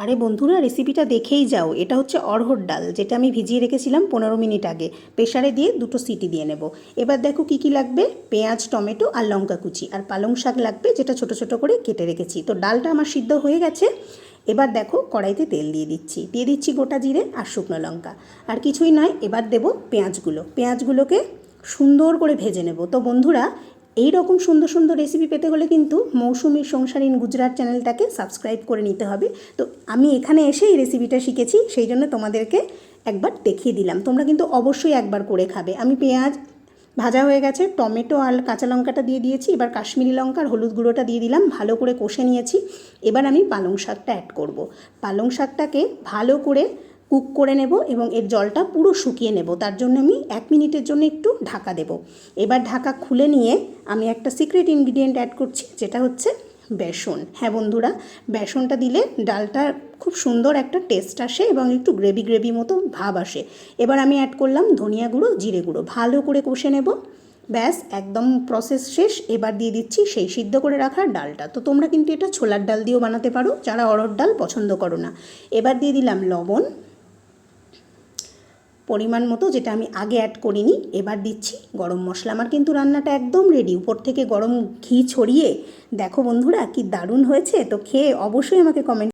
আরে বন্ধুরা, রেসিপিটা দেখেই যাও। এটা হচ্ছে অড়হর ডাল, যেটা আমি ভিজিয়ে রেখেছিলাম 15 মিনিট আগে। প্রেশারে দিয়ে 2টো সিটি দিয়ে নেব। এবার দেখো কি কি লাগবে। পেঁয়াজ, টমেটো আর লঙ্কা কুচি, আর পালং শাক লাগবে, যেটা ছোট ছোট করে কেটে রেখেছি। তো ডালটা আমার সিদ্ধ হয়ে গেছে। এবার দেখো কড়াইতে তেল দিয়ে দিচ্ছি গোটা জিরে আর শুকনো লঙ্কা। আর কিছুই নয়, এবার দেব পেঁয়াজগুলোকে সুন্দর করে ভেজে নেব। তো বন্ধুরা, এই রকম সুন্দর সুন্দর রেসিপি পেতে হলে কিন্তু মৌসুমীর সংসার ইন গুজরাট চ্যানেলটাকে সাবস্ক্রাইব করে নিতে হবে। তো আমি এখানে এসে এই রেসিপিটা শিখেছি, সেই জন্য তোমাদেরকে একবার দেখিয়ে দিলাম। তোমরা কিন্তু অবশ্যই একবার করে খাবে। আমি পেঁয়াজ ভাজা হয়ে গেছে, টমেটো আর কাঁচা লঙ্কাটা দিয়ে দিয়েছি। এবার কাশ্মীরি লঙ্কা আর হলুদ গুঁড়োটা দিয়ে দিলাম, ভালো করে কষে নিয়েছি। এবার আমি পালং শাকটা অ্যাড করব। পালং শাকটাকে ভালো করে কুক করে নেব এবং এর জলটা পুরো শুকিয়ে নেব। তার জন্য আমি 1 মিনিটের জন্য একটু ঢাকা দেব। এবার ঢাকা খুলে নিয়ে আমি একটা সিক্রেট ইনগ্রিডিয়েন্ট অ্যাড করছি, যেটা হচ্ছে বেসন। হ্যাঁ বন্ধুরা, বেসনটা দিলে ডালটা খুব সুন্দর একটা টেস্ট আসে এবং একটু গ্রেভি গ্রেভি মতো ভাব আসে। এবার আমি অ্যাড করলাম ধনিয়া গুঁড়ো, জিরে গুঁড়ো, ভালো করে কষে নেব। ব্যাস, একদম প্রসেস শেষ। এবার দিয়ে দিচ্ছি সেই সিদ্ধ করে রাখা ডালটা। তো তোমরা কিন্তু এটা ছোলার ডাল দিয়েও বানাতে পারো, যারা অড়হর ডাল পছন্দ করো না। এবার দিয়ে দিলাম লবণ পরিমাণ মতো, যেটা আমি আগে অ্যাড করিনি। এবার দিচ্ছি গরম মশলা। আমার কিন্তু রান্নাটা একদম রেডি। উপর থেকে গরম ঘি ছড়িয়ে দেখো বন্ধুরা কি দারুণ হয়েছে। তো খেয়ে অবশ্যই আমাকে কমেন্ট